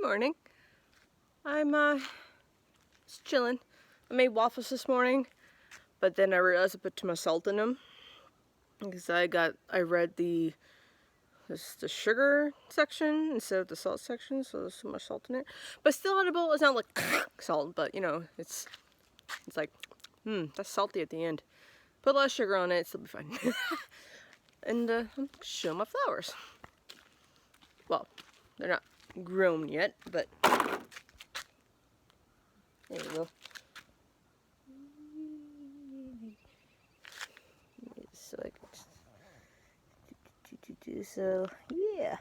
Morning. I'm just chilling. I made waffles this morning, but then I realized I put too much salt in them because I read the sugar section instead of the salt section, so there's too much salt in it. But still edible. It's not like salt, but you know, it's like, that's salty at the end. Put a lot of sugar on it, it'll be fine. And I'm showing my flowers. Well, they're not grown yet, but there we go. So yeah.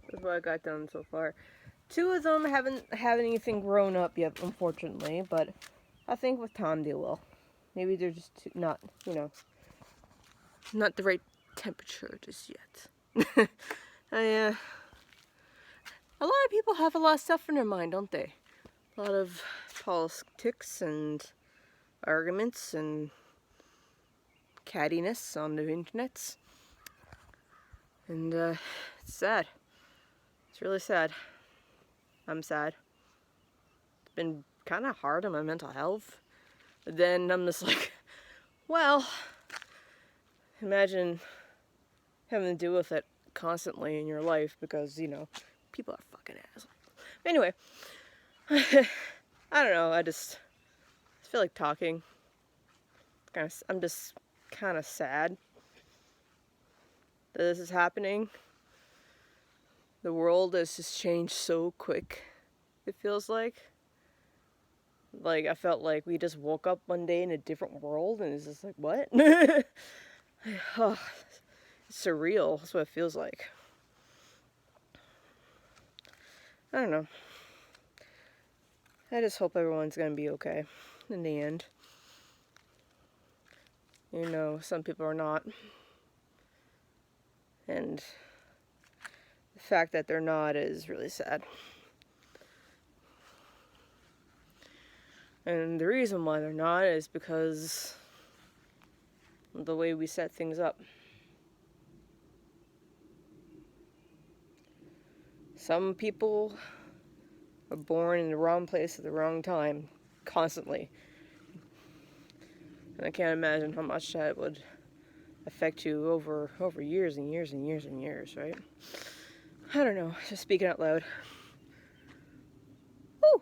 That's what I got done so far. 2 of them haven't anything grown up yet, unfortunately, but I think with time they will. Maybe they're just not, not the right temperature just yet. A lot of people have a lot of stuff in their mind, don't they? A lot of politics and arguments and cattiness on the internet. And it's sad. It's really sad. I'm sad. It's been kind of hard on my mental health. But then I'm just like, well, imagine having to deal with it constantly in your life because, people are fucking assholes. Anyway, I don't know, I just feel like talking. I'm just kind of sad that this is happening. The world has just changed so quick, it feels like. Like, I felt like we just woke up one day in a different world, and it's just like, what? Oh, it's surreal, that's what it feels like. I don't know. I just hope everyone's gonna be okay in the end. Some people are not. And the fact that they're not is really sad. And the reason why they're not is because of the way we set things up. Some people are born in the wrong place at the wrong time, constantly. And I can't imagine how much that would affect you over years and years and years and years, right? I don't know, just speaking out loud. Oh,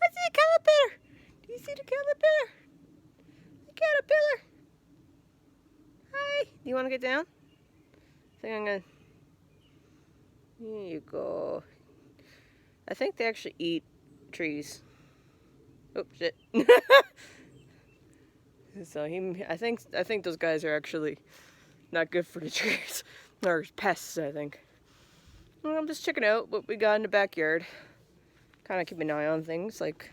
I see a caterpillar! Do you see the caterpillar? The caterpillar! Hi! Do you want to get down? I think I'm gonna... Here you go. I think they actually eat trees. Oh, shit. So I think those guys are actually not good for the trees. Or pests, I think. Well, I'm just checking out what we got in the backyard. Kind of keep an eye on things. Like,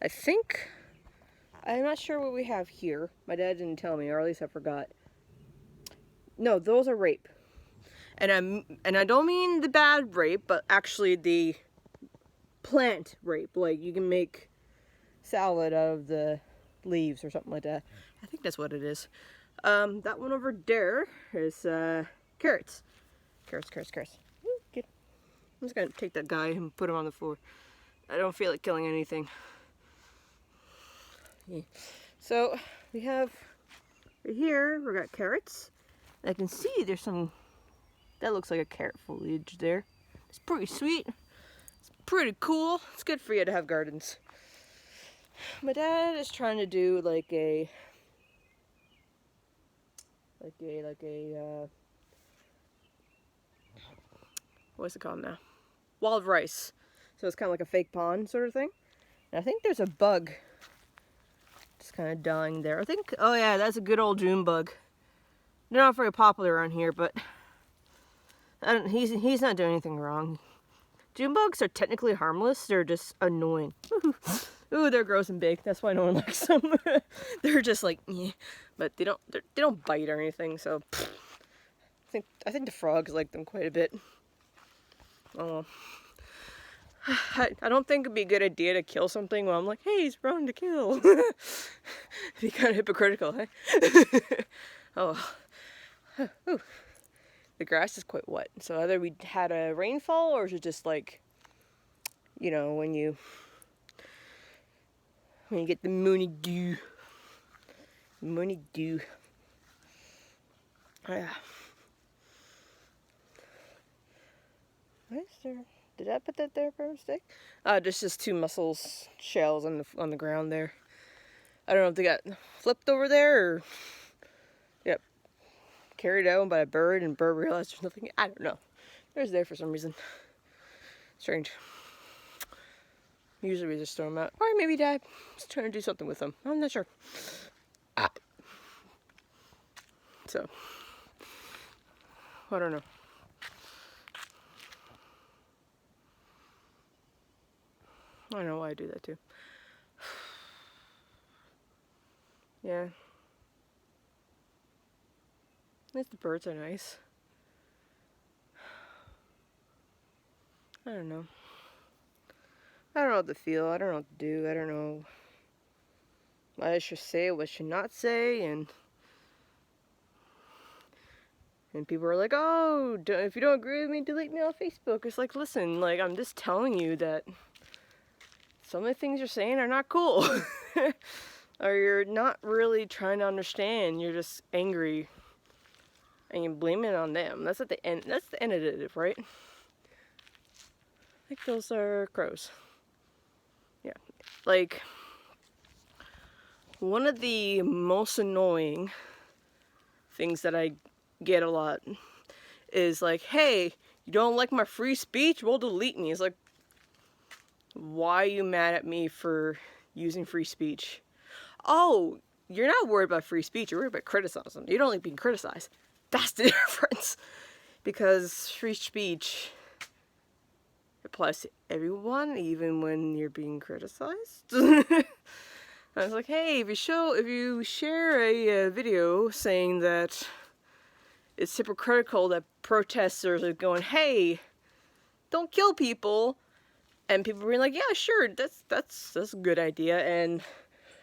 I'm not sure what we have here. My dad didn't tell me, or at least I forgot. No, those are rape. And I don't mean the bad rape, but actually the plant rape. Like, you can make salad out of the leaves or something like that. I think that's what it is. That one over there is carrots. Carrots. Ooh, I'm just gonna take that guy and put him on the floor. I don't feel like killing anything. Yeah. So we have right here, we got carrots. I can see there's some, that looks like a carrot foliage there. It's pretty sweet. It's pretty cool. It's good for you to have gardens. My dad is trying to do like a what's it called now? Wild rice. So it's kind of like a fake pond sort of thing. And I think there's a bug just kind of dying there. Oh yeah, that's a good old June bug. They're not very popular around here, but he's not doing anything wrong. June bugs are technically harmless. They're just annoying. Ooh, they're gross and big. That's why no one likes them. They're just like, eh. But they don't bite or anything. So I think the frogs like them quite a bit. Oh, I don't think it'd be a good idea to kill something while I'm like, hey, he's wrong to kill. It'd be kind of hypocritical, hey? Oh. Ooh. the grass is quite wet. So either we had a rainfall, or is it just like, you know, when you get the morning dew. Morning dew. Oh, yeah. What is there? Did I put that there by mistake? There's just 2 mussels shells on the ground there. I don't know if they got flipped over there or carried out by a bird, and bird realized there's nothing. I don't know. There's there for some reason. Strange. Usually we just throw them out, or maybe Dad was trying to do something with them. I'm not sure. So I don't know. I don't know why I do that too. Yeah. At least the birds are nice. I don't know. I don't know what to feel. I don't know what to do. I don't know what I should say, what I should not say, and people are like, oh, if you don't agree with me, delete me on Facebook. It's like, listen, like, I'm just telling you that some of the things you're saying are not cool. Or you're not really trying to understand. You're just angry. And you blame it on them. That's at the end. That's the end of it, right? I think those are crows. Yeah. Like, one of the most annoying things that I get a lot is like, hey, you don't like my free speech? Well, delete me. It's like, why are you mad at me for using free speech? Oh, you're not worried about free speech. You're worried about criticism. You don't like being criticized. That's the difference. Because free speech applies to everyone, even when you're being criticized. I was like, hey, if you share a video saying that it's hypocritical that protesters are going, hey, don't kill people, and people being like, yeah, sure, that's a good idea, and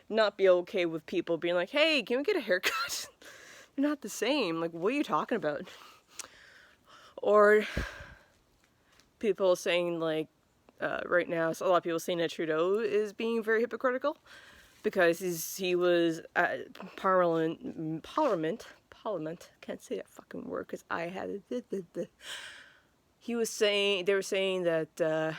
not be okay with people being like, hey, can we get a haircut? They're not the same. Like, what are you talking about? Or people saying, like, right now, so a lot of people saying that Trudeau is being very hypocritical because he was at Parliament, can't say that fucking word because I had it. They were saying that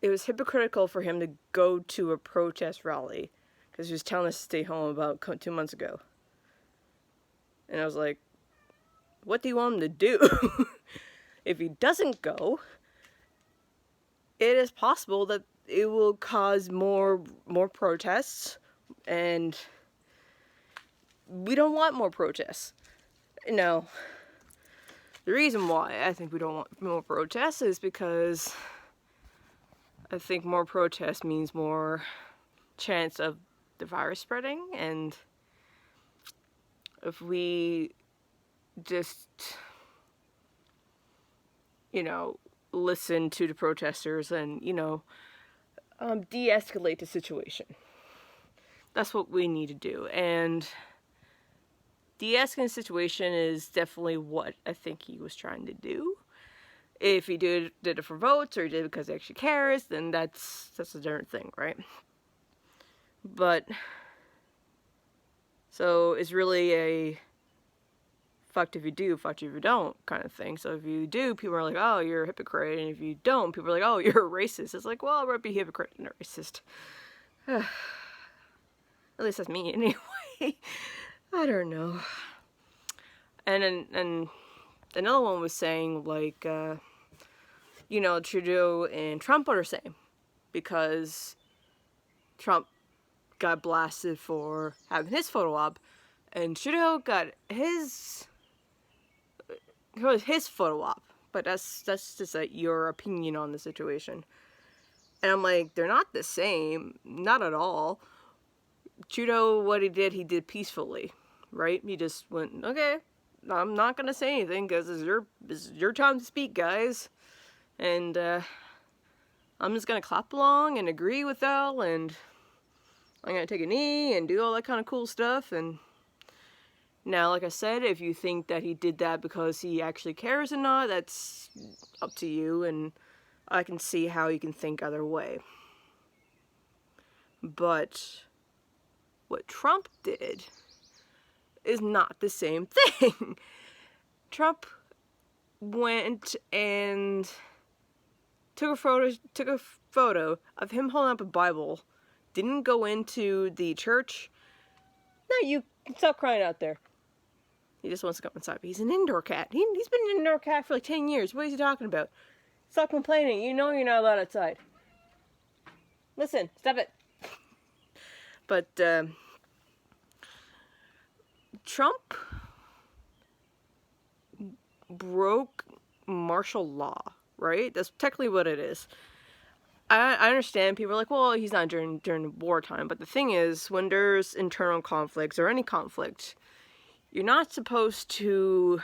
it was hypocritical for him to go to a protest rally because he was telling us to stay home about 2 months ago. And I was like, what do you want him to do? If he doesn't go, it is possible that it will cause more protests, and we don't want more protests. Now, the reason why I think we don't want more protests is because I think more protests means more chance of the virus spreading, and if we just, listen to the protesters and, de-escalate the situation. That's what we need to do. And de-escalating the situation is definitely what I think he was trying to do. If he did it for votes, or he did it because he actually cares, then that's a different thing, right? But, so it's really a fucked if you do, fucked if you don't kind of thing. So if you do, people are like, oh, you're a hypocrite. And if you don't, people are like, oh, you're a racist. It's like, well, I'd be a hypocrite and a racist. At least that's me anyway. I don't know. And another one was saying, like, Trudeau and Trump are the same. Because Trump got blasted for having his photo op, and Trudeau got his photo op. But that's just your opinion on the situation. And I'm like, they're not the same. Not at all. Trudeau, what he did peacefully, right? He just went, okay, I'm not gonna say anything because it's your time to speak, guys. And I'm just gonna clap along and agree with Al, and I'm gonna take a knee and do all that kind of cool stuff. And Now, like I said, if you think that he did that because he actually cares or not, that's up to you, and I can see how you can think either way. But what Trump did is not the same thing. Trump went and took a photo of him holding up a Bible, didn't go into the church. No, you stop crying out there. He just wants to go inside. But he's an indoor cat. He's been an indoor cat for like 10 years. What is he talking about? Stop complaining. You know you're not allowed outside. Listen, stop it. But Trump broke martial law, right? That's technically what it is. I understand people are like, well, he's not during wartime. But the thing is, when there's internal conflicts or any conflict, you're not supposed to,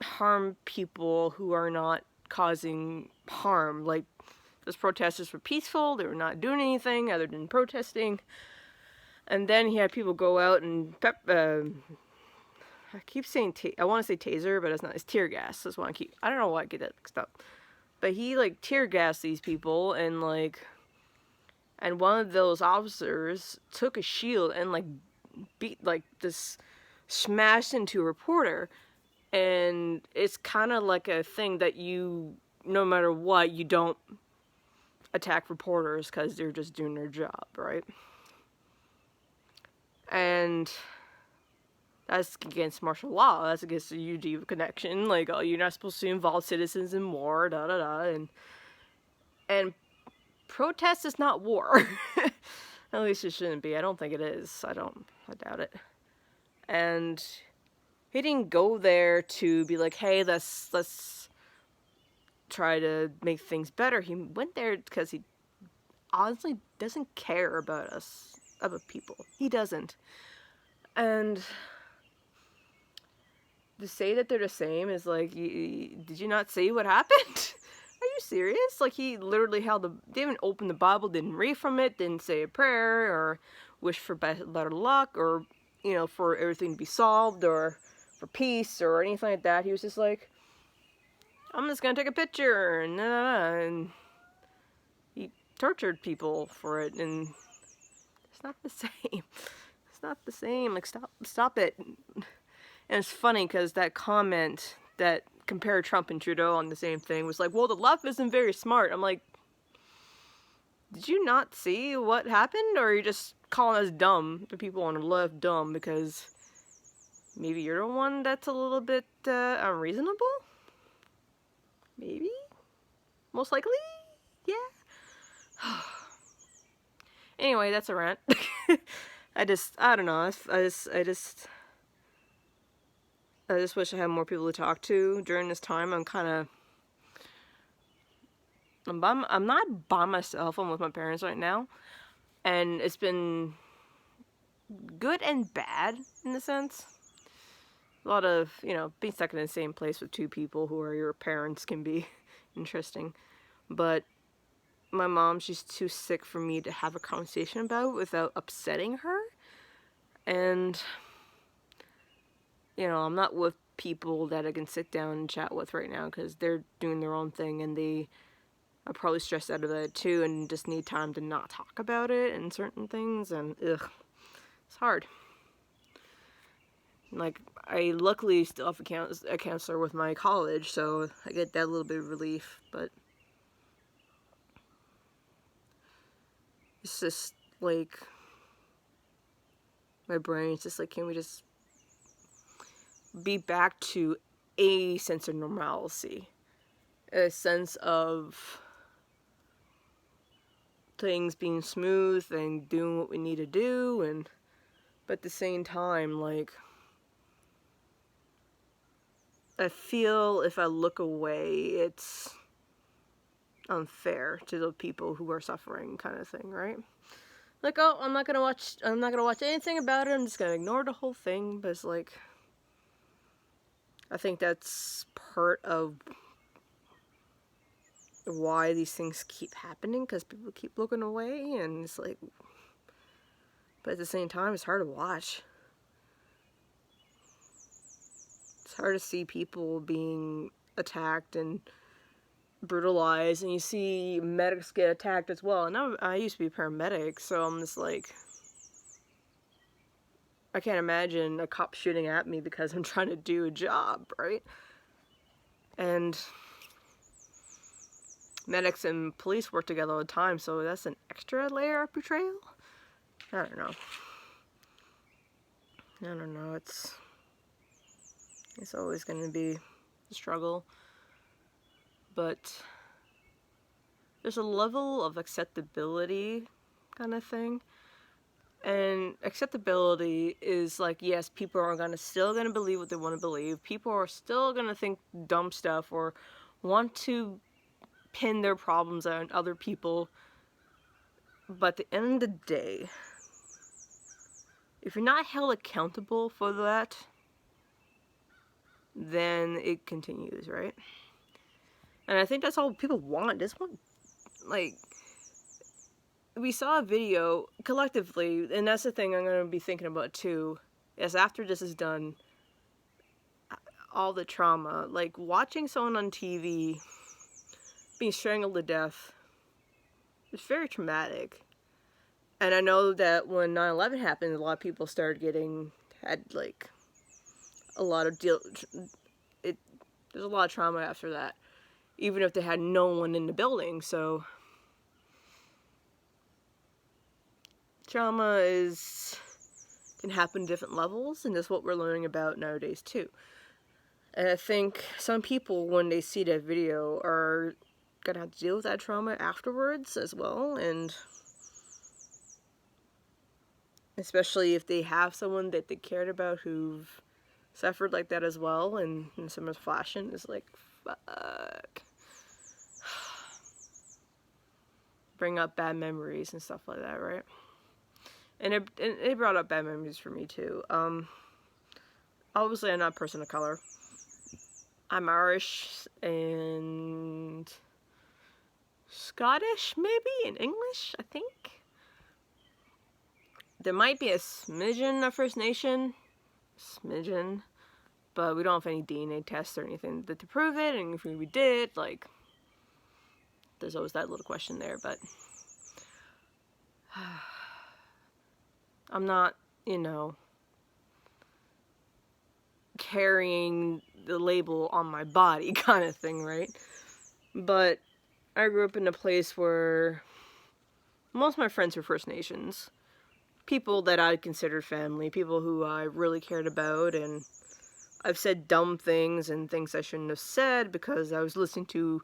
harm people who are not causing harm. Like, those protesters were peaceful. They were not doing anything other than protesting. And then he had people go out and I keep saying, I want to say taser, but it's not. It's tear gas. That's what I don't know why I get that mixed up. But he, tear gassed these people, and, and one of those officers took a shield and, smashed into a reporter. And it's kind of like a thing that no matter what, you don't attack reporters because they're just doing their job, right? And that's against martial law. That's against the UD connection. You're not supposed to involve citizens in war, And protest is not war. At least it shouldn't be. I don't think it is. I doubt it. And he didn't go there to be like, hey, let's try to make things better. He went there because he honestly doesn't care about us, about people. He doesn't. And to say that they're the same is did you not see what happened? Are you serious? He literally didn't open the Bible, didn't read from it, didn't say a prayer, or wish for better luck, or, for everything to be solved, or for peace, or anything like that. He was just like, I'm just gonna take a picture, and he tortured people for it, and it's not the same. It's not the same. Stop it. And it's funny because that comment that compared Trump and Trudeau on the same thing was well, the left isn't very smart. I'm like, did you not see what happened? Or are you just calling us dumb, the people on the left dumb, because maybe you're the one that's a little bit unreasonable? Maybe? Most likely? Yeah? Anyway, that's a rant. I don't know. I just wish I had more people to talk to during this time. I'm not by myself. I'm with my parents right now. And it's been good and bad in a sense. A lot of, being stuck in the same place with two people who are your parents can be interesting. But my mom, she's too sick for me to have a conversation about without upsetting her. And I'm not with people that I can sit down and chat with right now because they're doing their own thing and they are probably stressed out of that too and just need time to not talk about it and certain things, and it's hard. I luckily still have a counselor with my college, so I get that little bit of relief, but it's just my brain's just can we just be back to a sense of normalcy, a sense of things being smooth and doing what we need to do, but at the same time, I feel if I look away, it's unfair to the people who are suffering, kind of thing, right? Oh, I'm not gonna watch anything about it, I'm just gonna ignore the whole thing, but it's I think that's part of why these things keep happening, because people keep looking away, and it's But at the same time, it's hard to watch. It's hard to see people being attacked and brutalized, and you see medics get attacked as well. And I used to be a paramedic, so I'm just like, I can't imagine a cop shooting at me because I'm trying to do a job, right? And medics and police work together all the time, so that's an extra layer of betrayal? I don't know. It's always going to be a struggle. But there's a level of acceptability kind of thing. And acceptability is like, yes, people are still gonna believe what they want to believe. People are still gonna think dumb stuff or want to pin their problems on other people. But at the end of the day, if you're not held accountable for that, then it continues, right? And I think that's all people want. Just want, like, we saw a video collectively, and that's the thing I'm going to be thinking about too, is after this is done, all the trauma, like watching someone on TV being strangled to death, it's very traumatic. And I know that when 9/11 happened, a lot of people had like a lot of there's a lot of trauma after that, even if they had no one in the building. So trauma can happen at different levels, and that's what we're learning about nowadays too. And I think some people, when they see that video, are gonna have to deal with that trauma afterwards as well, and especially if they have someone that they cared about who've suffered like that as well, and someone's flashing, is like, fuck. Bring up bad memories and stuff like that, right? And it brought up bad memories for me too. Obviously I'm not a person of color. I'm Irish and Scottish, maybe, and English, I think. There might be a smidgen of First Nation. Smidgen. But we don't have any DNA tests or anything to prove it, and if we did, like, there's always that little question there, but I'm not, carrying the label on my body kind of thing, right? But I grew up in a place where most of my friends were First Nations. People that I considered family, people who I really cared about, and I've said dumb things and things I shouldn't have said because I was listening to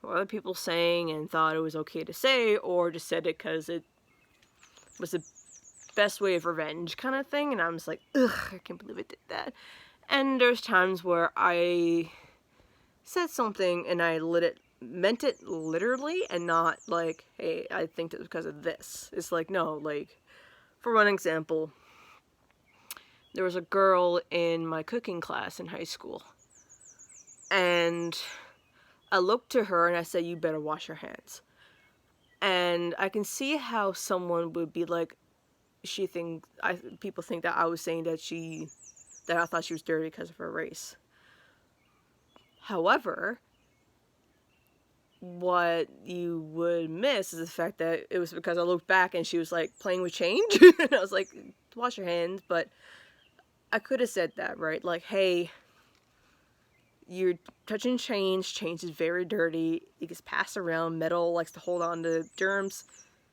what other people saying and thought it was okay to say, or just said it because it was the best way of revenge kind of thing, and I'm just like, ugh, I can't believe I did that. And there's times where I said something and I meant it literally, and not like, hey, I think it was because of this. It's like, no, like, for one example, there was a girl in my cooking class in high school, and I looked to her and I said, you better wash your hands. And I can see how someone would be like, people think that I was saying that I thought she was dirty because of her race. However, what you would miss is the fact that it was because I looked back and she was like playing with change. And I was like, wash your hands. But I could have said that, right? Like, hey, you're touching change. Change is very dirty. It gets passed around. Metal likes to hold on to germs.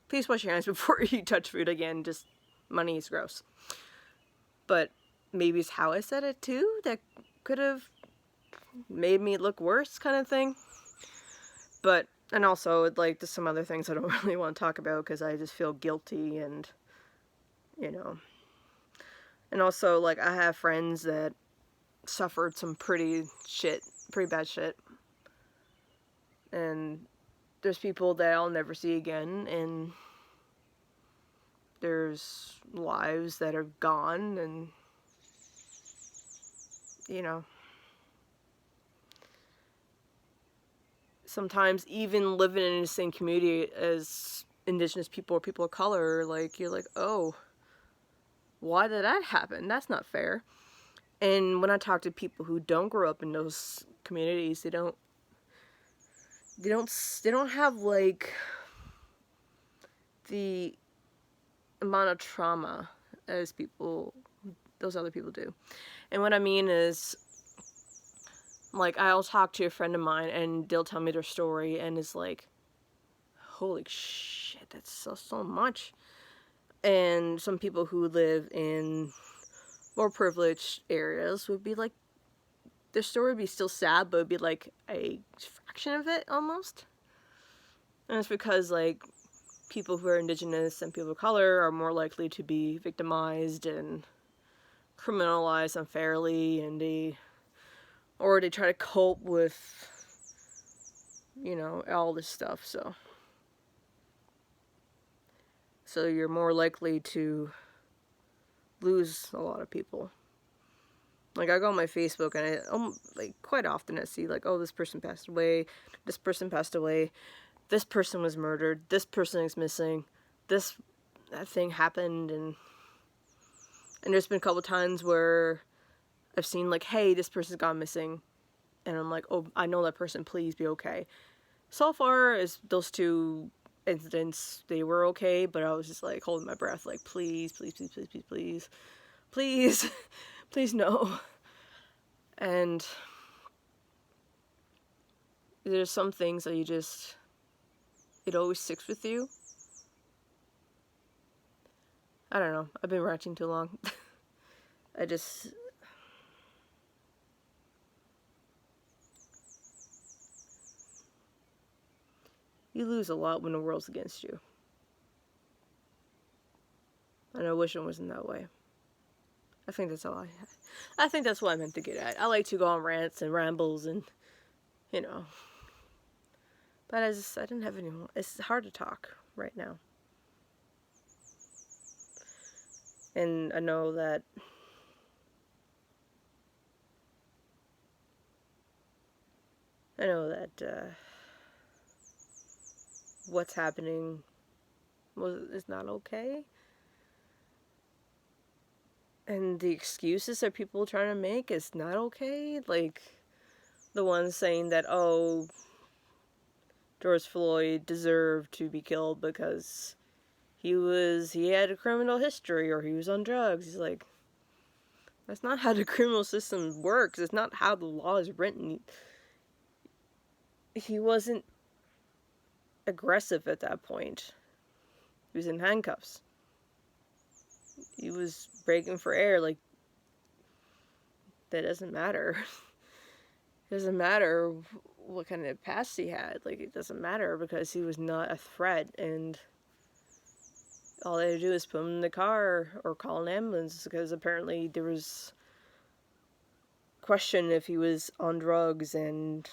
Please wash your hands before you touch food again. Just, money is gross. But maybe it's how I said it too that could have made me look worse, kind of thing. But, and also, like, there's some other things I don't really want to talk about because I just feel guilty, and, And also, like, I have friends that suffered some pretty bad shit. And there's people that I'll never see again, and there's lives that are gone, and, sometimes even living in the same community as Indigenous people or people of color, like, you're like, oh, why did that happen? That's not fair. And when I talk to people who don't grow up in those communities, they don't have like the amount of trauma as those other people do. And what I mean is, like, I'll talk to a friend of mine and they'll tell me their story and it's like, holy shit, that's so much. And some people who live in more privileged areas would be like, their story would be still sad, but it would be like a fraction of it almost. And it's because, like, people who are indigenous and people of color are more likely to be victimized and criminalized unfairly, and they try to cope with, all this stuff. So you're more likely to lose a lot of people. Like, I go on my Facebook and like, quite often I see, like, oh, this person passed away, this person passed away, this person was murdered, this person is missing, that thing happened, and there's been a couple times where I've seen, like, hey, this person's gone missing, and I'm like, oh, I know that person, please be okay. So far as those two incidents, they were okay, but I was just like holding my breath, like, please, please, please, please, please, please, please, please, no. And there's some things that it always sticks with you. I don't know, I've been ranting too long. You lose a lot when the world's against you. And I wish it wasn't that way. I think that's what I meant to get at. I like to go on rants and rambles and, but I didn't have any more. It's hard to talk right now. And I know that what's happening is not okay. And the excuses that people are trying to make is not okay. Like, the ones saying that, oh, George Floyd deserved to be killed because he had a criminal history or he was on drugs. He's like, that's not how the criminal system works. It's not how the law is written. He wasn't aggressive at that point. He was in handcuffs. He was breathing for air. Like, that doesn't matter. It doesn't matter what kind of past he had. Like, it doesn't matter because he was not a threat, and all they had to do is put him in the car or call an ambulance, because apparently there was question if he was on drugs and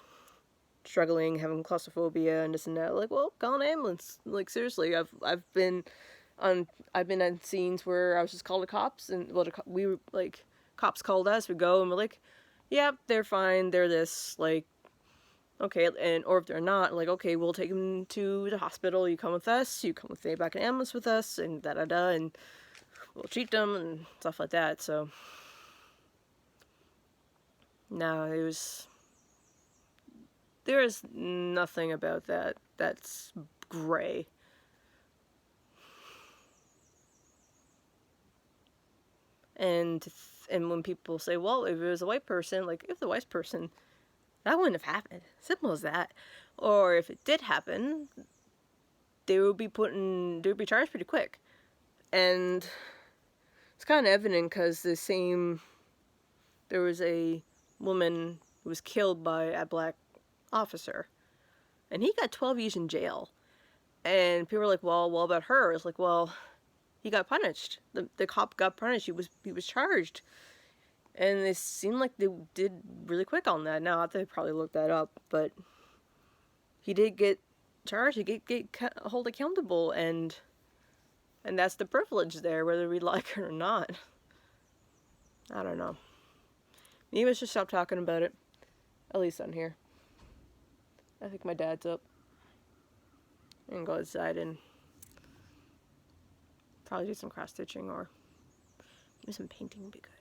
struggling, having claustrophobia and this and that. Like, well, call an ambulance. Like, seriously, I've been on scenes where I was just called the cops, and we were like, cops called us. We go and we're like, yep, they're fine. They're this, like, okay, or if they're not, like, okay, we'll take them to the hospital. You come with us. You come with the back in ambulance with us, and and we'll treat them and stuff like that. So, no, there is nothing about that that's gray. And when people say, well, if it was a white person, like, if the white person, that wouldn't have happened. Simple as that. Or if it did happen, they would be charged pretty quick. And it's kind of evident because there was a woman who was killed by a black officer, and he got 12 years in jail. And people were like, well, what about her? It's like, well, he got punished. The cop got punished. He was charged. And it seemed like they did really quick on that. Now, I have to probably look that up, but he did get charged. He get held accountable, and that's the privilege there, whether we like it or not. I don't know. Maybe I should stop talking about it. At least on here. I think my dad's up. And go outside and probably do some cross stitching or Maybe some painting would be good.